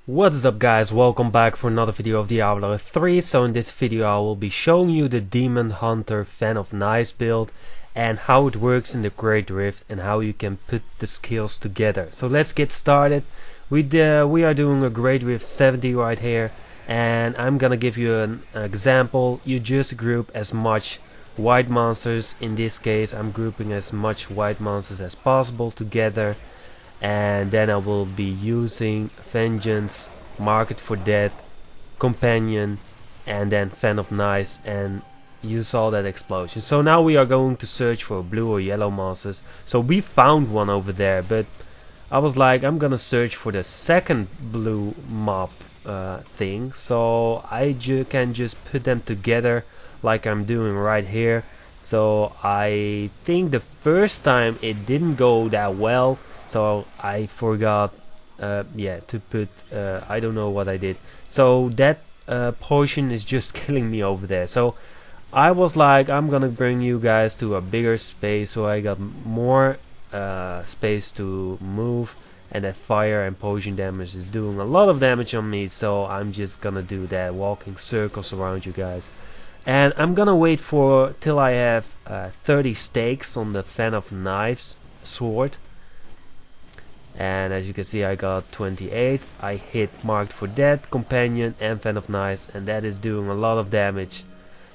What is up guys, welcome back for another video of Diablo 3. So in this video I will be showing you the Demon Hunter Fan of Knives build and how it works in the Great Rift and how you can put the skills together. So let's get started. We are doing a Great Rift 70 right here, and I'm gonna give you an example. You just group as much white monsters. In this case I'm grouping as much white monsters as possible together, and then I will be using Vengeance, Market for Death, Companion, and then Fan of Knives, and you saw that explosion. So now we are going to search for blue or yellow monsters. So we found one over there, but I was like, I'm gonna search for the second blue mob thing, so I can just put them together like I'm doing right here. So I think the first time it didn't go that well, so I forgot to put I don't know what I did. So that potion is just killing me over there. So I was like, I'm gonna bring you guys to a bigger space, so I got more space to move, and that fire and potion damage is doing a lot of damage on me, so I'm just gonna do that, walking circles around you guys. And I'm gonna wait for till I have 30 stakes on the Fan of Knives sword. And as you can see, I got 28. I hit Marked for Death, Companion, and Fan of Knives, and that is doing a lot of damage.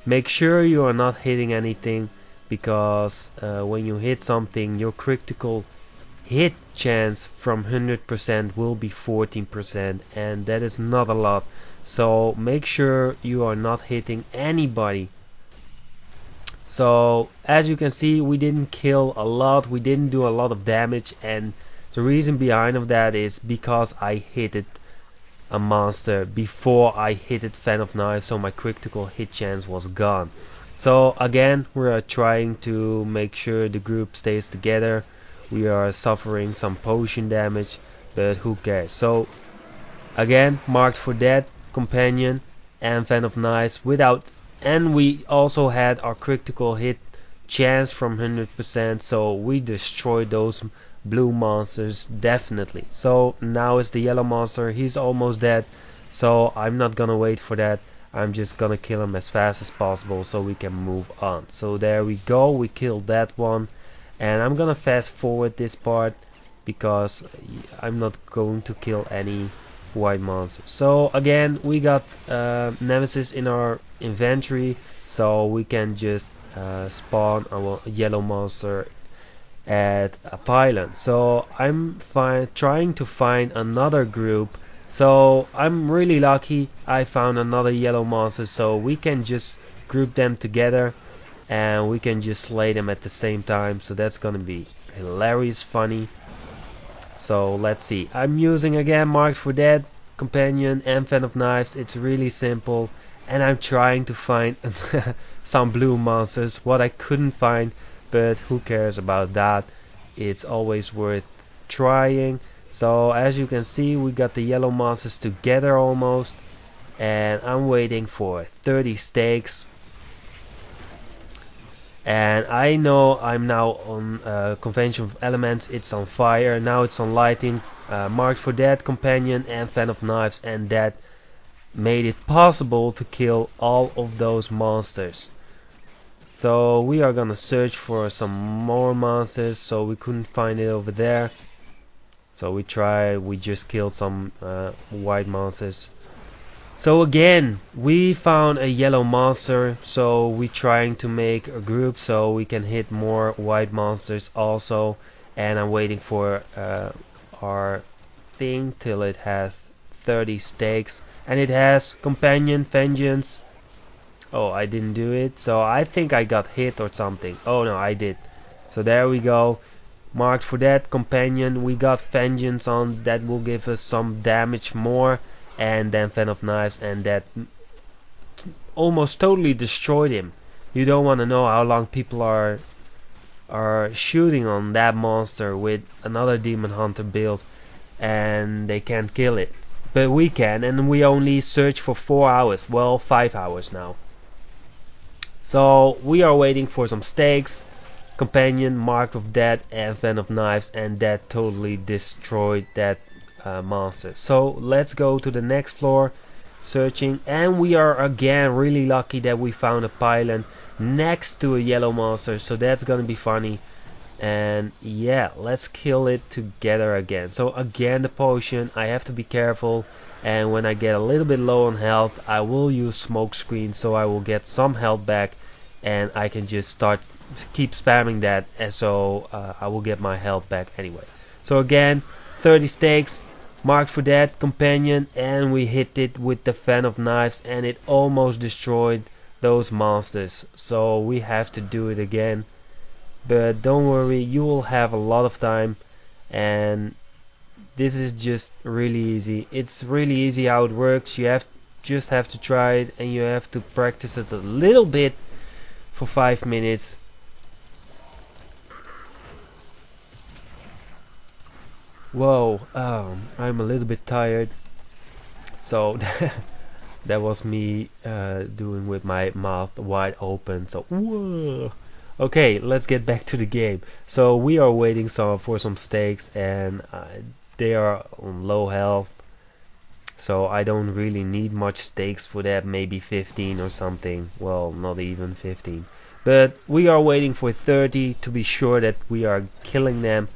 Make sure you are not hitting anything, because when you hit something, your critical hit chance from 100% will be 14%, and that is not a lot. So make sure you are not hitting anybody. So as you can see, we didn't kill a lot, we didn't do a lot of damage, and the reason behind of that is because I hit a monster before I hit Fan of Knives, so my critical hit chance was gone. So again, we are trying to make sure the group stays together. We are suffering some potion damage, but who cares. So again, Marked for Death, Companion, and Fan of Knives without, and we also had our critical hit chance from 100%, so we destroyed those blue monsters definitely. So now it's the yellow monster. He's almost dead, so I'm not gonna wait for that. I'm just gonna kill him as fast as possible so we can move on. So there we go, we killed that one, and I'm gonna fast forward this part because I'm not going to kill any white monsters. So again, we got Nemesis in our inventory, so we can just spawn our yellow monster at a pylon. So I'm trying to find another group. So I'm really lucky, I found another yellow monster, so we can just group them together and we can just slay them at the same time. So that's gonna be hilarious funny. So let's see, I'm using again Marked for Death, Companion, and Fan of Knives. It's really simple, and I'm trying to find some blue monsters, what I couldn't find, but who cares about that, it's always worth trying. So as you can see, we got the yellow monsters together almost, and I'm waiting for 30 stakes. And I know I'm now on Convention of Elements, it's on fire, now it's on lighting, Marked for Death, Companion, and Fan of Knives, and that made it possible to kill all of those monsters. So we are gonna search for some more monsters, so we couldn't find it over there. So we just killed some white monsters. So again, we found a yellow monster, so we trying to make a group so we can hit more white monsters also. And I'm waiting for our thing till it has 30 stakes, and it has Companion, Vengeance. Oh, I didn't do it, so I think I got hit or something. Oh no, I did. So there we go. Marked for Death, Companion, we got Vengeance on, that will give us some damage more, and then Fan of Knives, and that almost totally destroyed him. You don't want to know how long people are shooting on that monster with another Demon Hunter build, and they can't kill it. But we can, and we only search for 4 hours, well 5 hours now. So we are waiting for some stakes, Companion, Marked of Death, and Fan of Knives, and that totally destroyed that monsters. So let's go to the next floor, searching, and we are again really lucky that we found a pylon next to a yellow monster, so that's gonna be funny. And yeah, let's kill it together again. So again, the potion, I have to be careful, and when I get a little bit low on health, I will use smoke screen, so I will get some health back, and I can just start keep spamming that, and so I will get my health back anyway. So again, 30 stakes marked for that companion, and we hit it with the fan of knives, and it almost destroyed those monsters. So we have to do it again, but don't worry, you will have a lot of time, and this is just really easy. It's really easy how it works. You just have to try it, and you have to practice it a little bit for 5 minutes. Whoa, I'm a little bit tired, so that was me doing with my mouth wide open. So whoa. Okay, let's get back to the game. So we are waiting for some stakes, and they are on low health, so I don't really need much stakes for that. Maybe 15 or something. Well, not even 15, but we are waiting for 30 to be sure that we are killing them.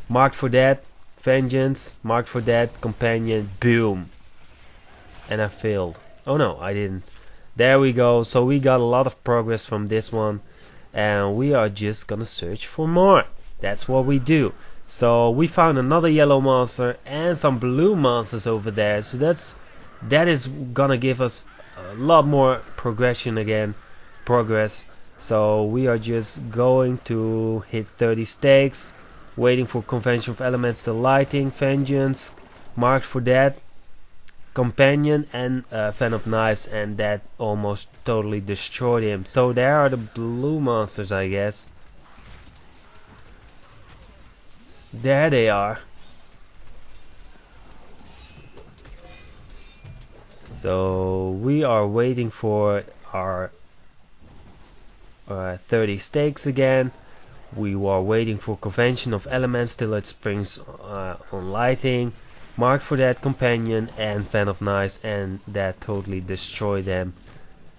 Marked for that, vengeance. Marked for that, companion. Boom. And I failed. Oh no, I didn't. There we go. So we got a lot of progress from this one, and we are just gonna search for more. That's what we do. So we found another yellow monster and some blue monsters over there. So that is gonna give us a lot more progress. So we are just going to hit 30 stakes, waiting for convention of elements to lighting, vengeance, marked for that, companion, and fan of knives, and that almost totally destroyed him. So there are the blue monsters, I guess. There they are. So we are waiting for our 30 stakes again. We are waiting for convention of elements till it springs on lighting. Marked for that, companion and fan of knives, and that totally destroyed them.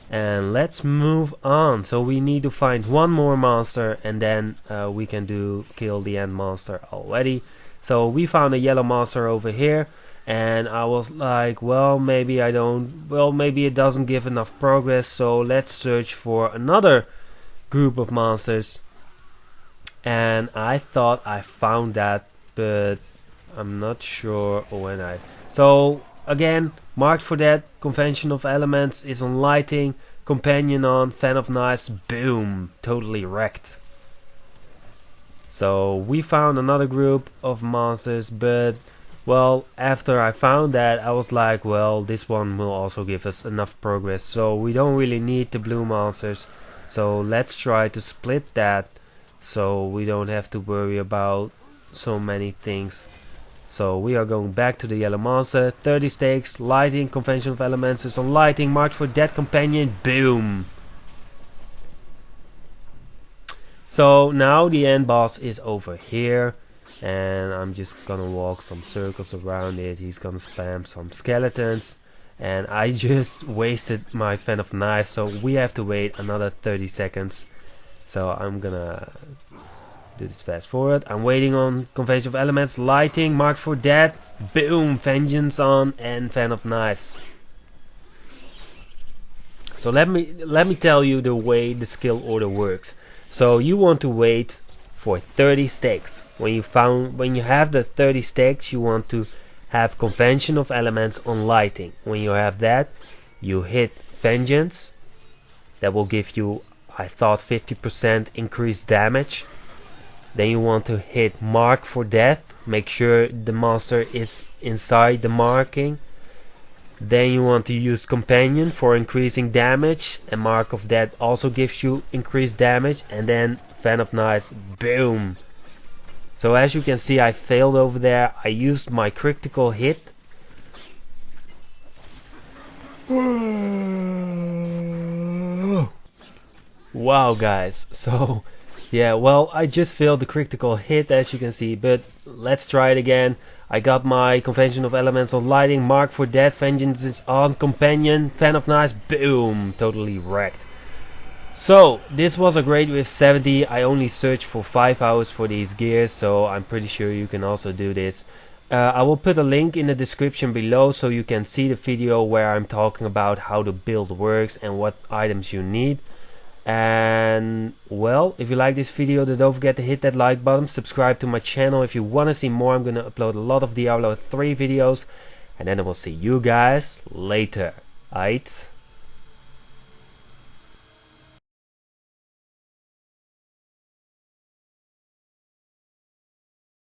And let's move on. So we need to find one more monster, and then we can kill the end monster already. So we found a yellow monster over here, and I was like, well, maybe it doesn't give enough progress, so let's search for another group of monsters. And I thought I found that, but I'm not sure when so again, marked for that, convention of elements is on lighting, companion on, fan of knives, boom, totally wrecked. So we found another group of monsters, but well, after I found that, I was like, well, this one will also give us enough progress, so we don't really need the blue monsters. So let's try to split that, so we don't have to worry about so many things. So we are going back to the yellow monster, 30 stakes, lighting, convention of elements is on lighting, marked for dead companion, boom. So now the end boss is over here, and I'm just gonna walk some circles around it. He's gonna spam some skeletons, and I just wasted my fan of knives, so we have to wait another 30 seconds. So I'm gonna do this fast forward. I'm waiting on convention of elements, lighting, marked for that, boom, vengeance on, and fan of knives. So let me tell you the way the skill order works. So you want to wait for 30 stakes. When you have the 30 stakes, you want to have convention of elements on lighting. When you have that, you hit vengeance. That will give you, I thought, 50% increased damage. Then you want to hit mark for death. Make sure the monster is inside the marking. Then you want to use companion for increasing damage, and mark of death also gives you increased damage. And then fan of knives, boom. So as you can see, I failed over there. I used my critical hit. Wow guys, so Yeah, well, I just failed the critical hit, as you can see, but let's try it again. I got my Convention of Elemental Lighting, Mark for Death, Vengeance is on, Companion, Fan of Nice, boom, totally wrecked. So, this was a Great Rift 70. I only searched for 5 hours for these gears, so I'm pretty sure you can also do this. I will put a link in the description below so you can see the video where I'm talking about how the build works and what items you need. And well, if you like this video, then don't forget to hit that like button, subscribe to my channel if you want to see more. I'm gonna upload a lot of Diablo 3 videos, and then I will see you guys later. Aight?